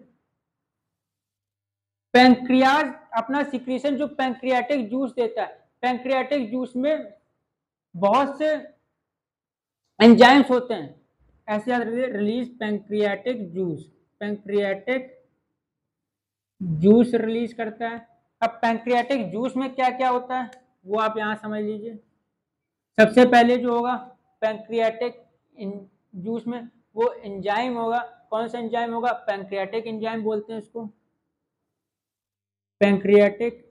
पैंक्रियाज अपना सीक्रेशन जो पैंक्रियाटिक जूस देता है, पैंक्रियाटिक जूस में बहुत से एंजाइम्स होते हैं, ऐसे याद रखिए, release pancreatic juice, pancreatic juice release करता है। अब पैंक्रियाटिक जूस में क्या क्या होता है वो आप यहाँ समझ लीजिए। सबसे पहले जो होगा पैंक्रियाटिक जूस में वो एंजाइम होगा। कौन सा एंजाइम होगा? पैंक्रियाटिक एंजाइम बोलते हैं इसको, पैंक्रियाटिक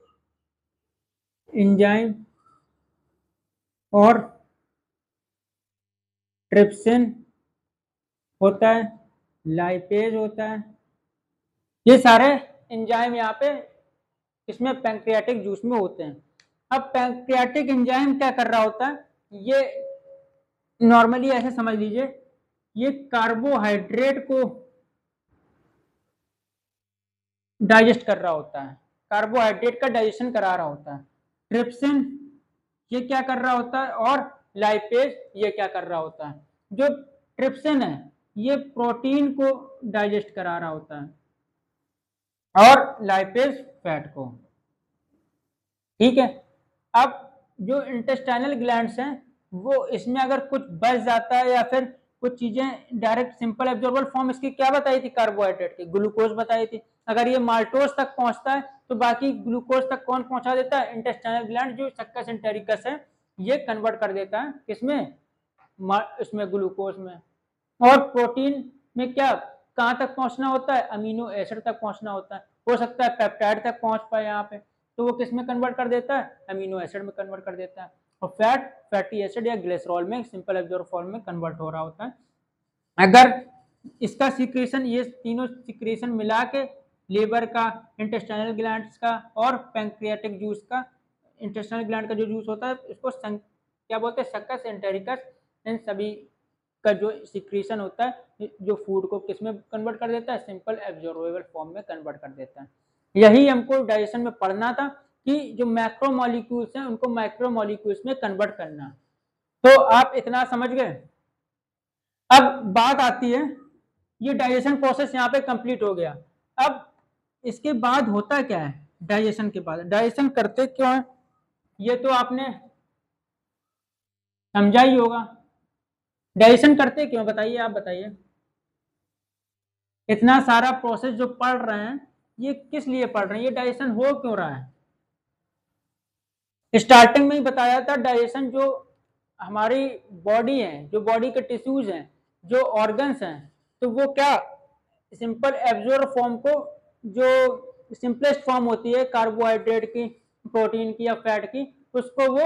एंजाइम। और ट्रिप्सिन होता है, लाइपेज होता है, ये सारे एंजाइम यहाँ पे इसमें पैंक्रियाटिक जूस में होते हैं। अब पैंक्रियाटिक एंजाइम क्या कर रहा होता है, ये नॉर्मली ऐसे समझ लीजिए, ये कार्बोहाइड्रेट को डाइजेस्ट कर रहा होता है, कार्बोहाइड्रेट का डाइजेशन करा रहा होता है। ट्रिप्सिन ये क्या कर रहा होता है, और लाइपेज ये क्या कर रहा होता है? जो ट्रिप्सिन है ये प्रोटीन को डाइजेस्ट करा रहा होता है और लाइपेज फैट को। ठीक है। अब जो इंटेस्टाइनल ग्लैंड्स हैं वो इसमें अगर कुछ बच जाता है या फिर कुछ चीजें डायरेक्ट सिंपल एब्जॉर्बल फॉर्म इसकी क्या बताई थी, कार्बोहाइड्रेट की, ग्लूकोज बताई थी। अगर ये माल्टोज तक पहुंचता है तो बाकी ग्लूकोज तक कौन पहुंचा देता है? इंटेस्टाइनल ग्लैंड, जो सक्कस एंटेरिकस है ये कन्वर्ट कर देता है किसमें? इसमें ग्लूकोज में। और प्रोटीन में क्या कहाँ तक पहुंचना होता है? अमीनो एसिड तक पहुंचना होता है। हो सकता है पेप्टाइड तक पहुंच पाए यहाँ पे, तो वो किस में कन्वर्ट कर देता है? अमीनो एसिड में कन्वर्ट कर देता है। और फैट फैटी एसिड या ग्लिसरॉल में सिंपल एब्जॉर्ब फॉर्म में कन्वर्ट हो रहा होता है। अगर इसका सिक्रेशन, ये तीनों सिक्रेशन मिला के लीवर का, इंटेस्टाइनल ग्लैंड्स का और पैंक्रियाटिक जूस का, इंटेस्टाइनल ग्लैंड का जो जूस होता है इसको क्या बोलते हैं? Succus entericus. इन सभी का जो सिक्रेशन होता है जो फूड को किस में कन्वर्ट कर देता है? सिंपल एब्जॉर्बेबल फॉर्म में कन्वर्ट कर देता है। यही हमको डाइजेशन में पढ़ना था कि जो मैक्रो मॉलिक्यूल्स हैं उनको माइक्रो मॉलिक्यूल्स में कन्वर्ट करना। तो आप इतना समझ गए। अब बात आती है, ये डाइजेशन प्रोसेस यहाँ पे कंप्लीट हो गया। अब इसके बाद होता क्या है? डाइजेशन के बाद डाइजेशन करते क्यों है ये तो आपने समझा ही होगा। डाइजेशन करते क्यों बताइए, आप बताइए। इतना सारा प्रोसेस जो पढ़ रहे हैं ये किस लिए पढ़ रहे हैं? ये डाइजेशन हो क्यों रहा है? स्टार्टिंग में ही बताया था, डाइजेशन जो हमारी बॉडी है, जो बॉडी के टिश्यूज हैं, जो ऑर्गन्स हैं, तो वो क्या सिंपल एब्जॉर्ब फॉर्म को, जो सिंपलेस्ट फॉर्म होती है कार्बोहाइड्रेट की, प्रोटीन की या फैट की, उसको वो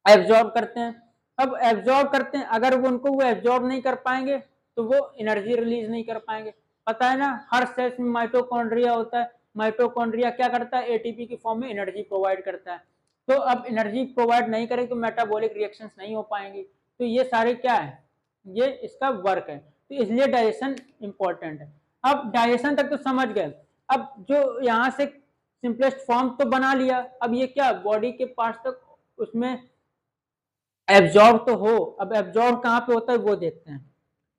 एब्जॉर्ब करते हैं। अब एब्जॉर्ब करते हैं, अगर वो उनको वो एब्जॉर्ब नहीं कर पाएंगे तो वो एनर्जी रिलीज नहीं कर पाएंगे। पता है ना, हर सेल्स में माइटोकॉन्ड्रिया होता है। माइटोकॉन्ड्रिया क्या करता है? एटीपी की फॉर्म में एनर्जी प्रोवाइड करता है। तो अब एनर्जी प्रोवाइड नहीं करें तो मेटाबॉलिक रिएक्शंस नहीं हो पाएंगी। तो ये सारे क्या है, ये इसका वर्क है। तो इसलिए डाइजेशन इंपॉर्टेंट है। अब डाइजेशन तक तो समझ गए। अब जो यहाँ से सिंपलेस्ट फॉर्म तो बना लिया, अब ये क्या बॉडी के पार्ट्स तक उसमें एब्जॉर्ब तो हो। अब एब्जॉर्ब कहाँ पे होता है वो देखते हैं।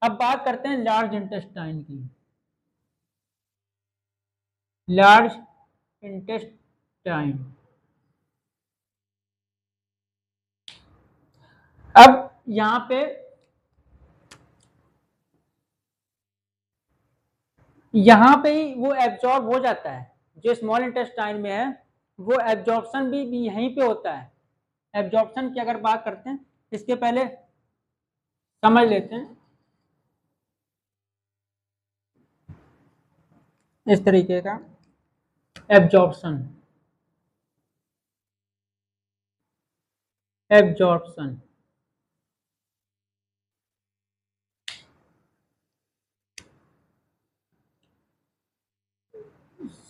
अब बात करते हैं लार्ज इंटेस्टाइन की। लार्ज इंटेस्टाइन, अब यहाँ पे ही वो एब्जॉर्ब हो जाता है। जो स्मॉल इंटेस्टाइन में है वो एब्जॉर्प्शन भी यहीं पे होता है। एब्जॉर्प्शन की अगर बात करते हैं, इसके पहले समझ लेते हैं इस तरीके का एब्जॉर्प्शन। एब्जॉर्प्शन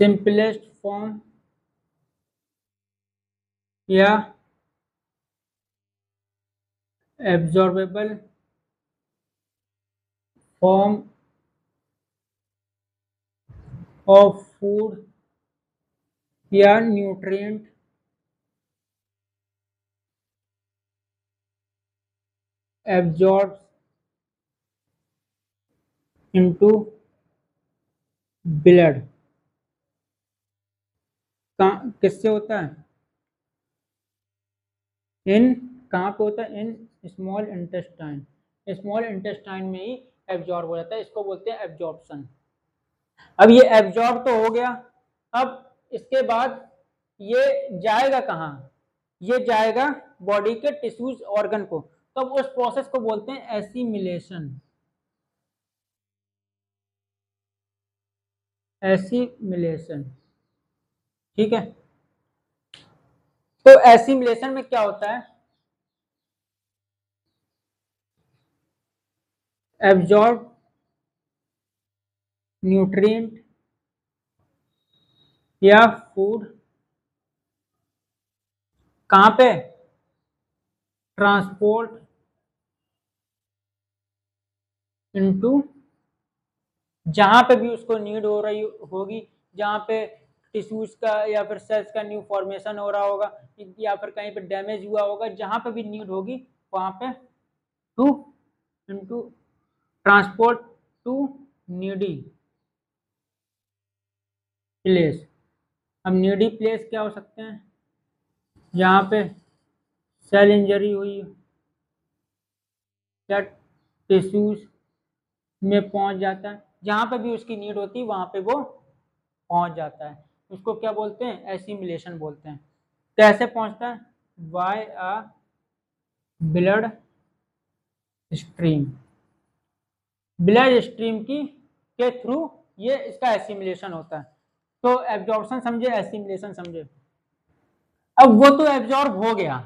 सिंपलेस्ट फॉर्म या एब्जॉर्बेबल फॉर्म ऑफ फूड या न्यूट्रिएंट एब्जॉर्ब्स इनटू ब्लड। किससे होता है? इन कहाँ पे होता है? In small intestine. Small intestine में ही एब्जॉर्ब हो जाता है, इसको बोलते हैं एब्जॉर्प्शन। अब ये एब्जॉर्ब तो हो गया। अब इसके बाद ये जाएगा कहाँ, ये जाएगा बॉडी के टिश्यूज ऑर्गन को, तो उस प्रोसेस को बोलते हैं एसिमिलेशन। एसिमिलेशन, ठीक है। तो एसिमिलेशन में क्या होता है, एब्जॉर्ब न्यूट्रिएंट या फूड कहाँ पे, ट्रांसपोर्ट इनटू, जहां पे भी उसको नीड हो रही होगी, जहां पे टिश्यूज का या फिर सेल्स का न्यू फॉर्मेशन हो रहा होगा, या फिर कहीं पे डैमेज हुआ होगा, जहां पे भी नीड होगी वहां पे, to into transport to needy place. अब नीडी प्लेस क्या हो सकते हैं, जहाँ पे सेल इंजरी हुई या टिश्यूज में पहुंच जाता है, जहाँ पे भी उसकी नीड होती है वहां पे वो पहुंच जाता है, उसको क्या बोलते हैं, एसिमिलेशन बोलते हैं। कैसे पहुंचता है, by a blood stream, blood stream की के थ्रू ये इसका एसिमिलेशन होता है। तो एब्जॉर्प्शन समझे, एसिमिलेशन समझे। अब वो तो एब्जॉर्ब हो गया,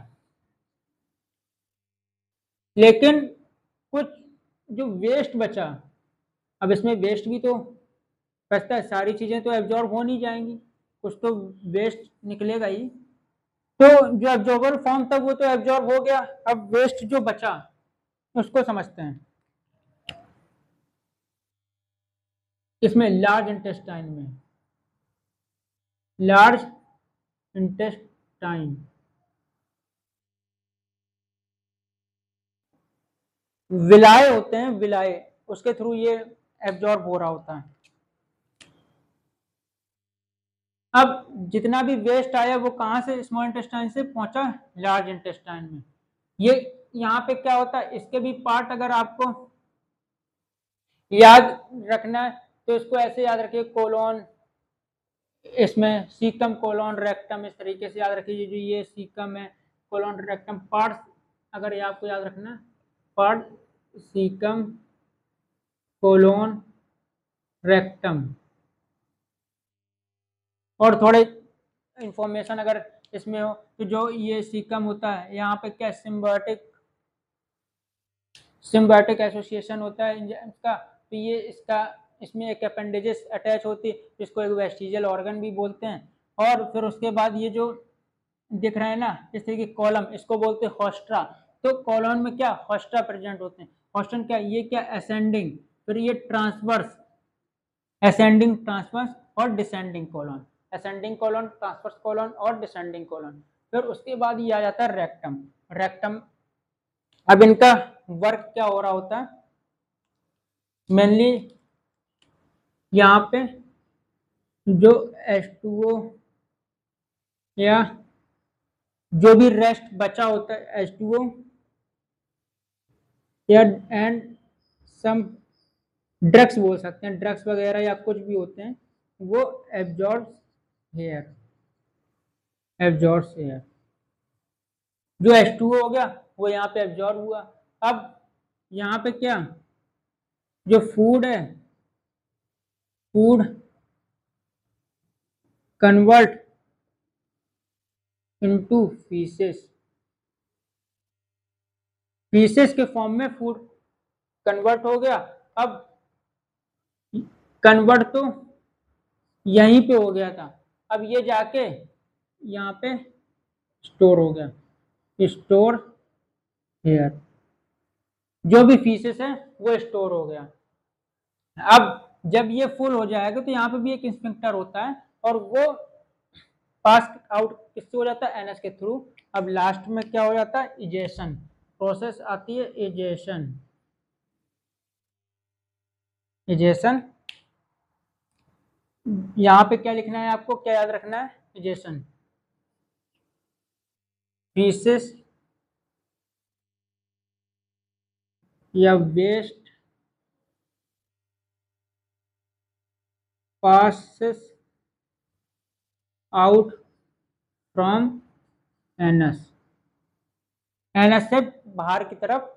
लेकिन कुछ जो वेस्ट बचा, अब इसमें वेस्ट भी तो बचता है, सारी चीजें तो एब्जॉर्ब हो नहीं जाएंगी, कुछ तो वेस्ट निकलेगा ही। तो जो एब्जॉर्बर फॉर्म था वो तो एब्जॉर्ब हो गया, अब वेस्ट जो बचा उसको समझते हैं। इसमें लार्ज इंटेस्टाइन में, लार्ज इंटेस्टाइन विलाय होते हैं, विलाय, उसके थ्रू ये एब्जॉर्ब हो रहा होता है। अब जितना भी वेस्ट आया वो कहाँ से, स्मॉल इंटेस्टाइन से पहुंचा लार्ज इंटेस्टाइन में। ये यहाँ पे क्या होता है, इसके भी पार्ट अगर आपको याद रखना है तो इसको ऐसे याद रखिए, कोलोन, इसमें सीकम, कोलोन, रेक्टम, इस तरीके से याद रखिए। जो ये सीकम है, कोलोन, रेक्टम पार्ट, अगर ये आपको याद रखना, पार्ट सीकम, कोलोन, रेक्टम। और थोड़े इंफॉर्मेशन अगर इसमें हो तो जो ये सीकम होता है, यहाँ पे क्या सिम्बायोटिक, सिम्बायोटिक एसोसिएशन होता है इसका, तो ये इसका, इसमें एक अपेंडेजेस अटैच होती है जिसको एक वेस्टिजियल ऑर्गन भी बोलते हैं। और फिर उसके बाद ये जो दिख रहे हैं ना इस तरीके कॉलम, इसको बोलते हैं होस्ट्रा। तो कॉलम में क्या होस्ट्रा प्रेजेंट होते हैं, होस्टन क्या, ये क्या असेंडिंग, फिर ये ट्रांसवर्स, असेंडिंग, ट्रांसवर्स और descending column, ascending column, transverse column और डिसेंडिंग कॉलम। फिर उसके बाद ये आ जाता है रेक्टम, रेक्टम। अब इनका वर्क क्या हो रहा होता है, मेनली यहाँ पे जो H2O या जो भी रेस्ट बचा होता है H2O या एंड सम ड्रग्स बोल सकते हैं, ड्रग्स वगैरह या कुछ भी होते हैं, वो एब्जॉर्ब हेयर, एब्जॉर्ब हेयर। जो H2O हो गया वो यहाँ पे एब्जॉर्ब हुआ। अब यहाँ पे क्या, जो फूड है, food convert into faeces, faeces के फॉर्म में फूड कन्वर्ट हो गया। अब कन्वर्ट तो यहीं पे हो गया था, अब ये जाके यहाँ पे स्टोर हो गया, स्टोर हेयर, जो भी फीसेस है वो स्टोर हो गया। अब जब ये फुल हो जाएगा तो यहाँ पे भी एक इंस्पेक्टर होता है और वो पास आउट किससे हो जाता है, एनएस के थ्रू। अब लास्ट में क्या हो जाता है, इजेशन प्रोसेस आती है, इजेशन, इजेशन। यहाँ पे क्या लिखना है आपको, क्या याद रखना है, इजेशन, फीसेस या waste passes out from anus, anus से बाहर की तरफ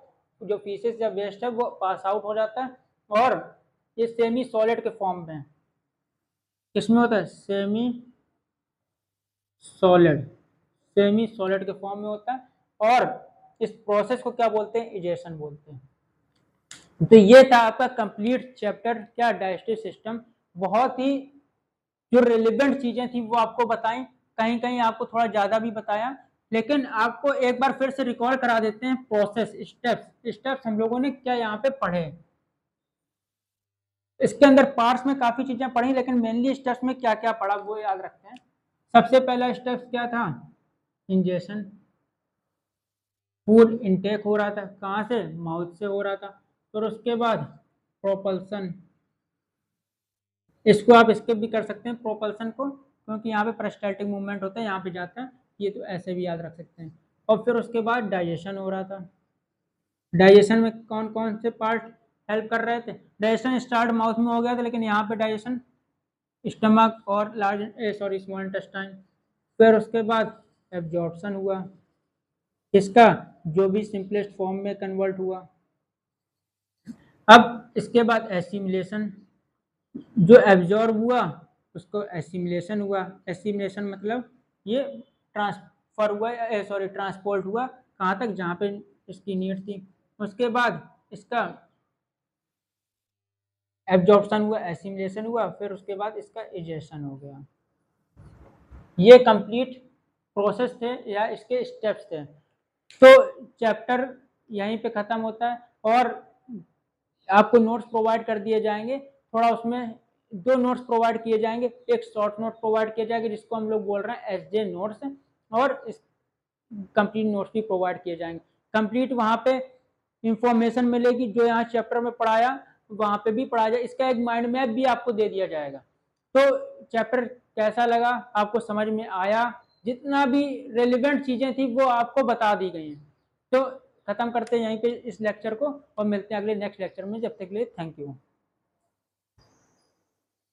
जो फीसेस या वेस्ट है वो पास आउट हो जाता है, और ये सेमी सॉलिड के फॉर्म में, किसमें होता है, सेमी सॉलिड, सेमी सॉलिड के फॉर्म में होता है, और इस प्रोसेस को क्या बोलते हैं, इजेशन बोलते हैं। तो ये था आपका कंप्लीट चैप्टर क्या, डाइजेस्टिव सिस्टम। बहुत ही जो रिलेवेंट चीजें थी वो आपको बताएं, कहीं कहीं आपको थोड़ा ज्यादा भी बताया, लेकिन आपको एक बार फिर से रिकॉल करा देते हैं प्रोसेस, स्टेप्स, स्टेप्स हम लोगों ने क्या यहाँ पे पढ़े। इसके अंदर पार्ट्स में काफी चीजें पढ़ी, लेकिन मेनली स्टेप्स में क्या क्या पढ़ा वो याद रखते हैं। सबसे पहला स्टेप्स क्या था, इंजेशन, फूड इनटेक हो रहा था, कहाँ से, माउथ से हो रहा था। फिर उसके बाद प्रोपल्सन, इसको आप स्किप भी कर सकते हैं प्रोपल्सन को, क्योंकि यहाँ पे पेरिस्टाल्टिक मूवमेंट होता है, यहाँ पे जाता है, ये तो ऐसे भी याद रख सकते हैं। और फिर उसके बाद डाइजेशन हो रहा था, डाइजेशन में कौन कौन से पार्ट हेल्प कर रहे थे, डाइजेशन स्टार्ट माउथ में हो गया था, लेकिन यहाँ पे डाइजेशन स्टमक और लार्ज सॉरी स्मॉल इंटेस्टाइन। फिर उसके बाद एब्जॉर्प्शन हुआ, किसका, जो भी सिंपलेस्ट फॉर्म में कन्वर्ट हुआ। अब इसके बाद एसिमिलेशन, जो एब्जॉर्ब हुआ उसको एसिमिलेशन हुआ, एसिमिलेशन मतलब ये ट्रांसफर हुआ, सॉरी ट्रांसपोर्ट हुआ कहाँ तक, जहाँ पे इसकी नीड थी। उसके बाद इसका एब्जॉर्प्शन हुआ, एसिमिलेशन हुआ, फिर उसके बाद इसका इजेशन हो गया। ये कंप्लीट प्रोसेस थे या इसके स्टेप्स थे। तो चैप्टर यहीं पे ख़त्म होता है, और आपको नोट्स प्रोवाइड कर दिए जाएंगे। थोड़ा उसमें दो नोट्स प्रोवाइड किए जाएंगे, एक शॉर्ट नोट प्रोवाइड किया जाएगा जिसको हम लोग बोल रहे हैं एसजे नोट्स, और इस कंप्लीट नोट्स भी प्रोवाइड किए जाएंगे। कंप्लीट वहाँ पे इंफॉर्मेशन मिलेगी जो यहाँ चैप्टर में पढ़ाया वहाँ पे भी पढ़ाया जाए, इसका एक माइंड मैप भी आपको दे दिया जाएगा। तो चैप्टर कैसा लगा, आपको समझ में आया, जितना भी रेलिवेंट चीजें थी वो आपको बता दी गई हैं। तो खत्म करते हैं यहीं पे इस लेक्चर को, और मिलते हैं अगले नेक्स्ट लेक्चर में, जब तक के लिए थैंक यू।